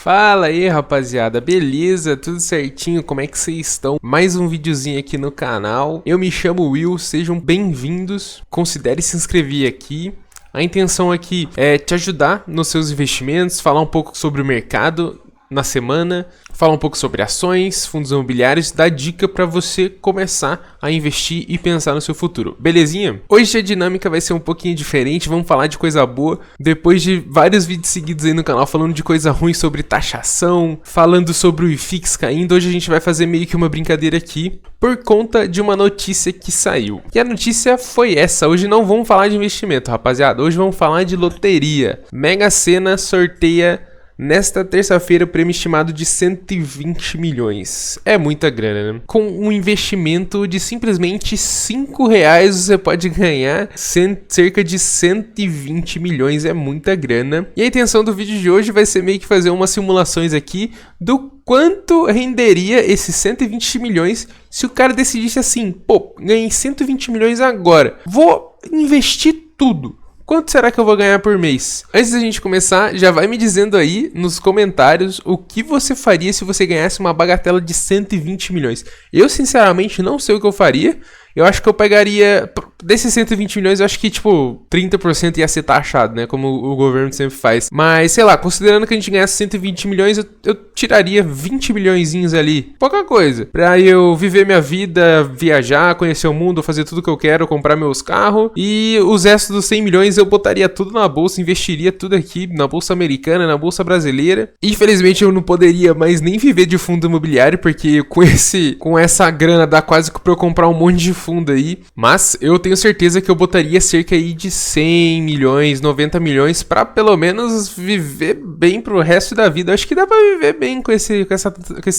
Fala aí, rapaziada, beleza? Tudo certinho? Como é que vocês estão? Mais um videozinho aqui no canal. Eu me chamo Will, sejam bem-vindos. Considere se inscrever aqui. A intenção aqui é te ajudar nos seus investimentos, falar um pouco sobre o mercado na semana, falar um pouco sobre ações, fundos imobiliários, dar dica para você começar a investir e pensar no seu futuro, belezinha? Hoje a dinâmica vai ser um pouquinho diferente, vamos falar de coisa boa, depois de vários vídeos seguidos aí no canal falando de coisa ruim sobre taxação, falando sobre o IFIX caindo, hoje a gente vai fazer meio que uma brincadeira aqui, por conta de uma notícia que saiu. E a notícia foi essa, hoje não vamos falar de investimento, rapaziada, hoje vamos falar de loteria. Mega Sena sorteia nesta terça-feira, o prêmio estimado de 120 milhões. É muita grana, né? Com um investimento de simplesmente R$5, você pode ganhar cerca de 120 milhões. É muita grana. E a intenção do vídeo de hoje vai ser meio que fazer umas simulações aqui do quanto renderia esses 120 milhões se o cara decidisse assim, pô, ganhei 120 milhões agora, vou investir tudo. Quanto será que eu vou ganhar por mês? Antes da gente começar, já vai me dizendo aí nos comentários o que você faria se você ganhasse uma bagatela de 120 milhões. Eu, sinceramente, não sei o que eu faria. Eu acho que eu pegaria... Desses 120 milhões, eu acho que, tipo, 30% ia ser taxado, né? Como o governo sempre faz. Mas, sei lá, considerando que a gente ganhasse 120 milhões, eu tiraria 20 milhõezinhos ali. Pouca coisa. Pra eu viver minha vida, viajar, conhecer o mundo, fazer tudo que eu quero, comprar meus carros. E os restos dos 100 milhões eu botaria tudo na bolsa, investiria tudo aqui, na bolsa americana, na bolsa brasileira. Infelizmente, eu não poderia mais nem viver de fundo imobiliário, porque com essa grana dá quase que pra eu comprar um monte de fundo aí. Mas eu tenho certeza que eu botaria cerca aí de 100 milhões, 90 milhões pra pelo menos viver bem pro resto da vida. Acho que dá pra viver bem com esse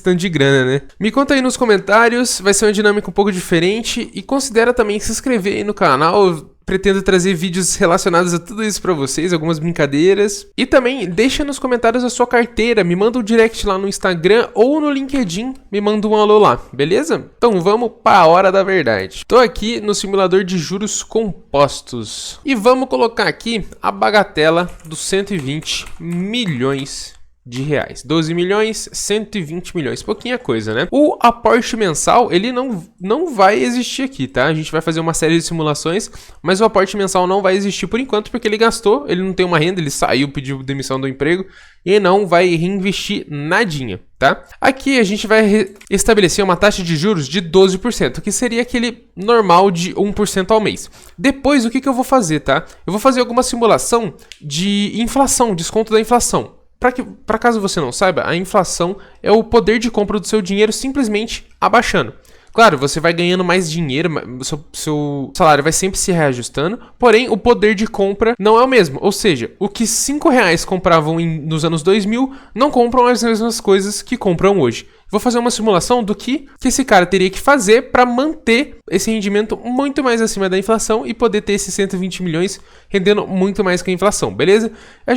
tanto de grana, né? Me conta aí nos comentários, vai ser uma dinâmica um pouco diferente e considera também se inscrever aí no canal. Pretendo trazer vídeos relacionados a tudo isso pra vocês, algumas brincadeiras. E também deixa nos comentários a sua carteira, me manda um direct lá no Instagram ou no LinkedIn, me manda um alô lá, beleza? Então vamos pra hora da verdade. Tô aqui no simulador de juros compostos. E vamos colocar aqui a bagatela dos 120 milhões de reais. 12 milhões, 120 milhões. Pouquinha coisa, né? O aporte mensal, ele não vai existir aqui, tá? A gente vai fazer uma série de simulações, mas o aporte mensal não vai existir por enquanto, porque ele gastou, ele não tem uma renda, ele saiu, pediu demissão do emprego e não vai reinvestir nadinha, tá? Aqui a gente vai estabelecer uma taxa de juros de 12%, que seria aquele normal de 1% ao mês. Depois, o que eu vou fazer, tá? Eu vou fazer alguma simulação de inflação, desconto da inflação. Para caso você não saiba, a inflação é o poder de compra do seu dinheiro simplesmente abaixando. Claro, você vai ganhando mais dinheiro, seu salário vai sempre se reajustando, porém o poder de compra não é o mesmo. Ou seja, o que R$5 compravam nos anos 2000 não compram as mesmas coisas que compram hoje. Vou fazer uma simulação do que esse cara teria que fazer para manter esse rendimento muito mais acima da inflação e poder ter esses 120 milhões rendendo muito mais que a inflação, beleza?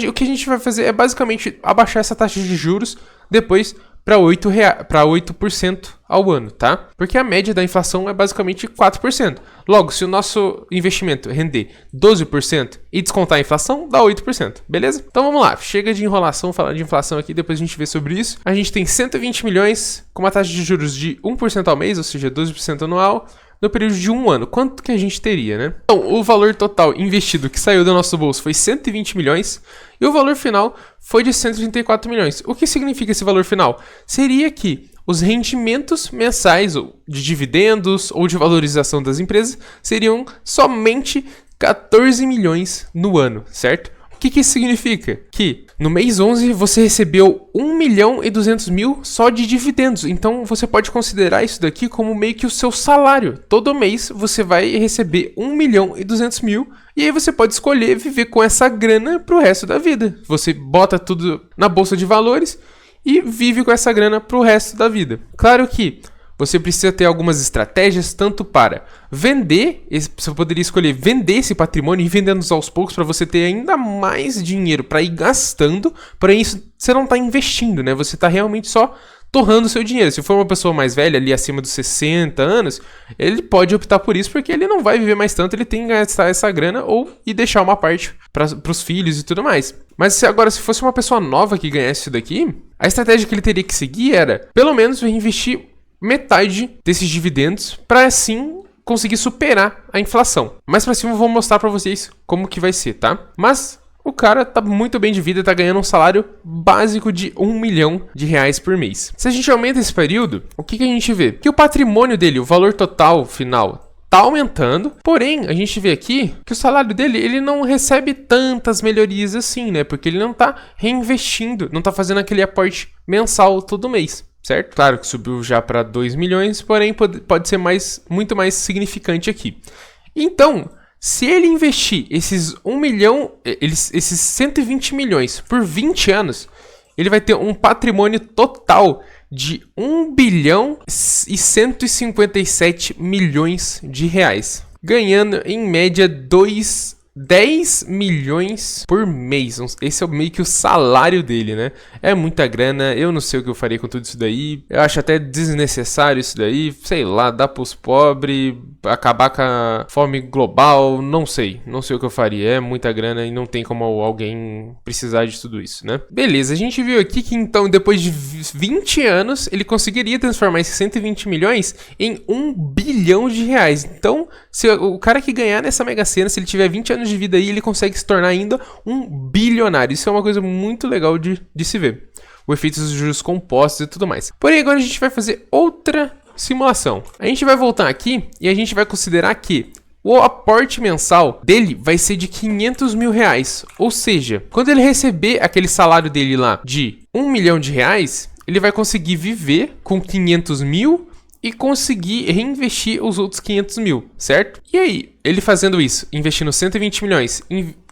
O que a gente vai fazer é basicamente abaixar essa taxa de juros depois para 8% ao ano, tá? Porque a média da inflação é basicamente 4%. Logo, se o nosso investimento render 12% e descontar a inflação, dá 8%, beleza? Então vamos lá, chega de enrolação, falar de inflação aqui, depois a gente vê sobre isso. A gente tem 120 milhões com uma taxa de juros de 1% ao mês, ou seja, 12% anual, no período de um ano. Quanto que a gente teria, né? Então, o valor total investido que saiu do nosso bolso foi 120 milhões e o valor final foi de 134 milhões. O que significa esse valor final? Seria que os rendimentos mensais ou de dividendos ou de valorização das empresas seriam somente 14 milhões no ano, certo? O que isso significa? Que no mês 11 você recebeu 1.200.000 só de dividendos. Então você pode considerar isso daqui como meio que o seu salário. Todo mês você vai receber 1.200.000 e aí você pode escolher viver com essa grana pro resto da vida. Você bota tudo na bolsa de valores e vive com essa grana pro resto da vida. Claro que você precisa ter algumas estratégias, tanto para vender, você poderia escolher vender esse patrimônio e vendendo aos poucos para você ter ainda mais dinheiro para ir gastando, porém isso você não está investindo, né? Você está realmente só torrando o seu dinheiro. Se for uma pessoa mais velha, ali acima dos 60 anos, ele pode optar por isso porque ele não vai viver mais tanto, ele tem que gastar essa grana ou e deixar uma parte para os filhos e tudo mais. Mas se fosse uma pessoa nova que ganhasse isso daqui, a estratégia que ele teria que seguir era, pelo menos, reinvestir metade desses dividendos para assim conseguir superar a inflação. Mais pra cima eu vou mostrar pra vocês como que vai ser, tá? Mas o cara tá muito bem de vida, tá ganhando um salário básico de R$1 milhão por mês. Se a gente aumenta esse período, o que a gente vê? Que o patrimônio dele, o valor total final, tá aumentando, porém, a gente vê aqui que o salário dele, ele não recebe tantas melhorias assim, né? Porque ele não tá reinvestindo, não tá fazendo aquele aporte mensal todo mês. Certo? Claro que subiu já para 2 milhões, porém pode ser muito mais significante aqui. Então, se ele investir esses 1 milhão, esses 120 milhões por 20 anos, ele vai ter um patrimônio total de 1 bilhão e 157 milhões de reais, ganhando em média 10 milhões por mês. Esse é meio que o salário dele, né? É muita grana, eu não sei o que eu faria com tudo isso daí. Eu acho até desnecessário isso daí. Sei lá, dar pros pobres, acabar com a fome global, não sei. Não sei o que eu faria. É muita grana e não tem como alguém precisar de tudo isso, né? Beleza, a gente viu aqui que então, depois de 20 anos, ele conseguiria transformar esses 120 milhões em 1 bilhão de reais. Então, se o cara que ganhar nessa Mega Sena, se ele tiver 20 anos de vida aí, ele consegue se tornar ainda um bilionário. Isso é uma coisa muito legal de se ver. O efeito dos juros compostos e tudo mais. Porém, agora a gente vai fazer outra simulação. A gente vai voltar aqui e a gente vai considerar que o aporte mensal dele vai ser de 500 mil reais. Ou seja, quando ele receber aquele salário dele lá de 1 milhão de reais, ele vai conseguir viver com 500 mil e conseguir reinvestir os outros 500 mil, certo? E aí, ele fazendo isso, investindo 120 milhões,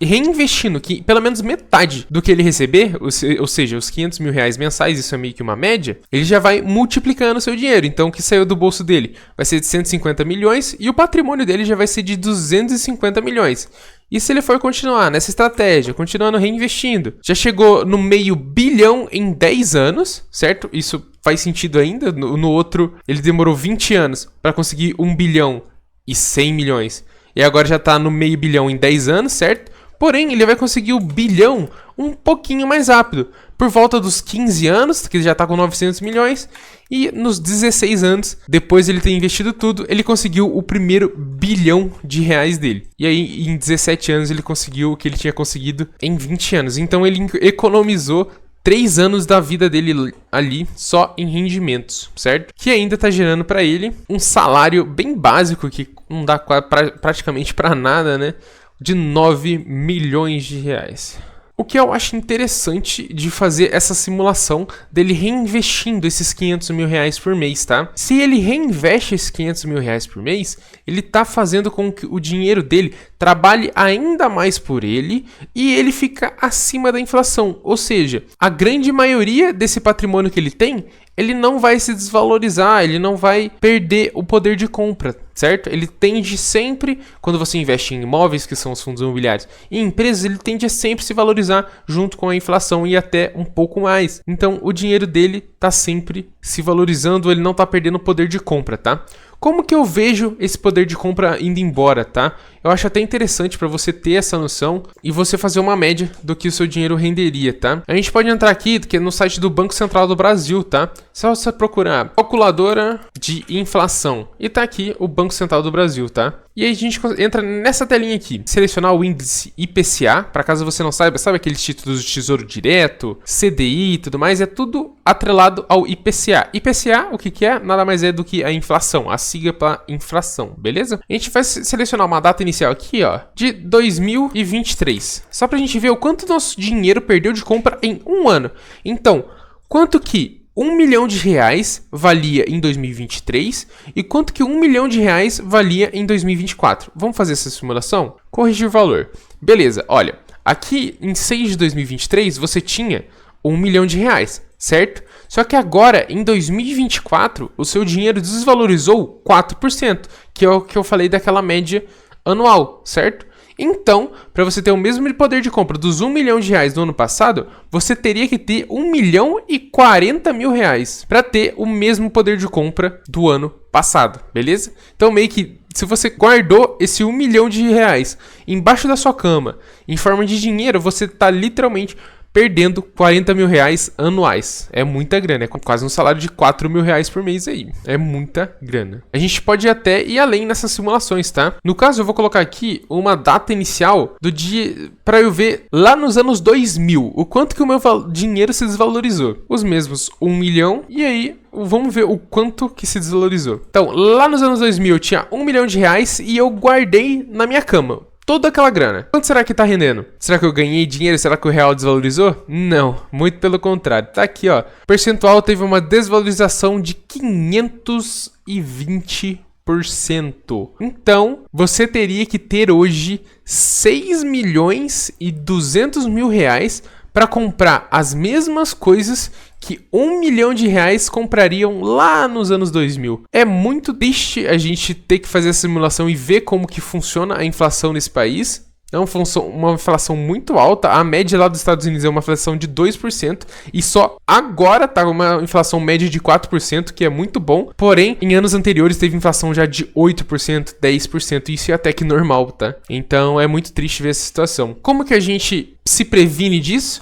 reinvestindo pelo menos metade do que ele receber, ou seja, os 500 mil reais mensais, isso é meio que uma média, ele já vai multiplicando o seu dinheiro. Então, o que saiu do bolso dele vai ser de 150 milhões e o patrimônio dele já vai ser de 250 milhões. E se ele for continuar nessa estratégia, continuando reinvestindo, já chegou no meio bilhão em 10 anos, certo? Isso faz sentido ainda. No outro, ele demorou 20 anos para conseguir 1 bilhão e 100 milhões. E agora já tá no meio bilhão em 10 anos, certo? Porém, ele vai conseguir o bilhão um pouquinho mais rápido. Por volta dos 15 anos, que ele já tá com 900 milhões. E nos 16 anos, depois de ele ter investido tudo, ele conseguiu o primeiro bilhão de reais dele. E aí, em 17 anos, ele conseguiu o que ele tinha conseguido em 20 anos. Então, ele economizou 3 anos da vida dele ali só em rendimentos, certo? Que ainda tá gerando para ele um salário bem básico, que não dá praticamente para nada, né? De 9 milhões de reais. O que eu acho interessante de fazer essa simulação dele reinvestindo esses 500 mil reais por mês, tá? Se ele reinveste esses 500 mil reais por mês, ele tá fazendo com que o dinheiro dele trabalhe ainda mais por ele e ele fica acima da inflação. Ou seja, a grande maioria desse patrimônio que ele tem, ele não vai se desvalorizar, ele não vai perder o poder de compra, certo? Ele tende sempre, quando você investe em imóveis, que são os fundos imobiliários, e em empresas, ele tende a sempre se valorizar junto com a inflação e até um pouco mais. Então, o dinheiro dele tá sempre se valorizando, ele não tá perdendo o poder de compra, tá? Como que eu vejo esse poder de compra indo embora, tá? Eu acho até interessante para você ter essa noção e você fazer uma média do que o seu dinheiro renderia, tá? A gente pode entrar aqui, que é no site do Banco Central do Brasil, tá? Só você procurar calculadora de inflação e tá aqui o Banco Central do Brasil, tá? E aí a gente entra nessa telinha aqui, selecionar o índice IPCA, para caso você não saiba, sabe aqueles títulos de Tesouro Direto, CDI e tudo mais, é tudo atrelado ao IPCA. IPCA, o que é? Nada mais é do que a inflação, a sigla para inflação, beleza? A gente vai selecionar uma data inicial aqui, ó, de 2023, só pra gente ver o quanto nosso dinheiro perdeu de compra em um ano. Então, quanto que 1 milhão de reais valia em 2023 e quanto que 1 milhão de reais valia em 2024. Vamos fazer essa simulação? Corrigir o valor. Beleza, olha, aqui em 6 de 2023 você tinha 1 milhão de reais, certo? Só que agora, em 2024, o seu dinheiro desvalorizou 4%, que é o que eu falei daquela média anual, certo? Então, para você ter o mesmo poder de compra dos 1 milhão de reais do ano passado, você teria que ter 1 milhão e 40 mil reais para ter o mesmo poder de compra do ano passado, beleza? Então, meio que, se você guardou esse 1 milhão de reais embaixo da sua cama, em forma de dinheiro, você está literalmente perdendo 40 mil reais anuais. É muita grana, é quase um salário de 4 mil reais por mês aí. É muita grana. A gente pode até ir além nessas simulações, tá? No caso, eu vou colocar aqui uma data inicial do dia para eu ver lá nos anos 2000, o quanto que o meu dinheiro se desvalorizou. Os mesmos 1 milhão, e aí vamos ver o quanto que se desvalorizou. Então, lá nos anos 2000 eu tinha 1 milhão de reais e eu guardei na minha cama toda aquela grana. Quanto será que tá rendendo? Será que eu ganhei dinheiro? Será que o real desvalorizou? Não, muito pelo contrário. Tá aqui, ó. O percentual teve uma desvalorização de 520%. Então, você teria que ter hoje 6 milhões e 200 mil reais para comprar as mesmas coisas que 1 milhão de reais comprariam lá nos anos 2000. É muito triste a gente ter que fazer essa simulação e ver como que funciona a inflação nesse país. É uma inflação muito alta. A média lá dos Estados Unidos é uma inflação de 2%. E só agora tá uma inflação média de 4%, que é muito bom. Porém, em anos anteriores teve inflação já de 8%, 10%. Isso é até que normal, tá? Então é muito triste ver essa situação. Como que a gente se previne disso?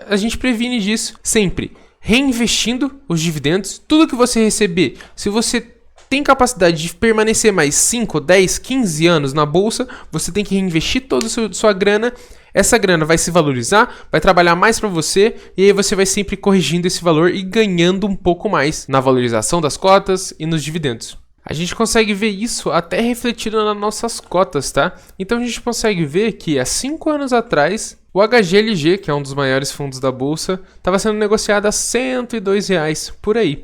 A gente previne disso sempre reinvestindo os dividendos. Tudo que você receber, se você tem capacidade de permanecer mais 5, 10, 15 anos na bolsa, você tem que reinvestir toda a sua grana. Essa grana vai se valorizar, vai trabalhar mais para você, e aí você vai sempre corrigindo esse valor e ganhando um pouco mais na valorização das cotas e nos dividendos. A gente consegue ver isso até refletido nas nossas cotas, tá? Então a gente consegue ver que há 5 anos atrás, o HGLG, que é um dos maiores fundos da bolsa, estava sendo negociado a R$102 por aí.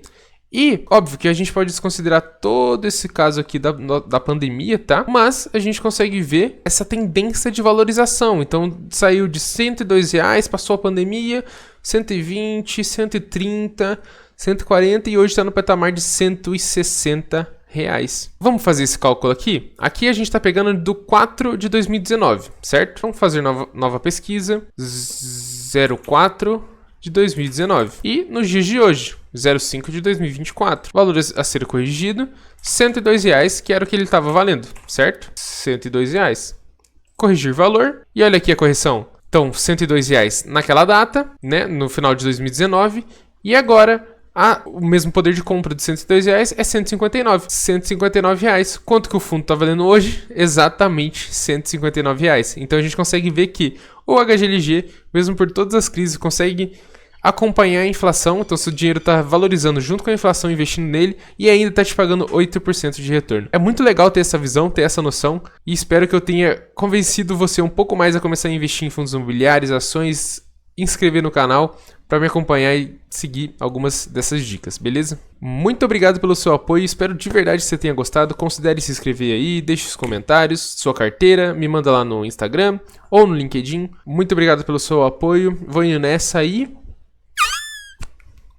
E, óbvio que a gente pode desconsiderar todo esse caso aqui da pandemia, tá? Mas a gente consegue ver essa tendência de valorização. Então, saiu de R$102, passou a pandemia, 120, 130, 140 e hoje está no patamar de R$160. Vamos fazer esse cálculo aqui? Aqui a gente está pegando do 4 de 2019, certo? Vamos fazer nova pesquisa, 04 de 2019. E nos dias de hoje, 05 de 2024. Valor a ser corrigido, R$102, que era o que ele estava valendo, certo? R$102. Corrigir valor. E olha aqui a correção. Então, R$102 naquela data, né? No final de 2019. E agora, o mesmo poder de compra de R$102 é R$159. R$159. Quanto que o fundo está valendo hoje? Exatamente R$159. Então a gente consegue ver que o HGLG, mesmo por todas as crises, consegue acompanhar a inflação. Então seu dinheiro está valorizando junto com a inflação, investindo nele, e ainda está te pagando 8% de retorno. É muito legal ter essa visão, ter essa noção, e espero que eu tenha convencido você um pouco mais a começar a investir em fundos imobiliários, ações, inscrever no canal para me acompanhar e seguir algumas dessas dicas, beleza? Muito obrigado pelo seu apoio, espero de verdade que você tenha gostado. Considere se inscrever aí, deixe os comentários, sua carteira, me manda lá no Instagram ou no LinkedIn. Muito obrigado pelo seu apoio, vou indo nessa aí.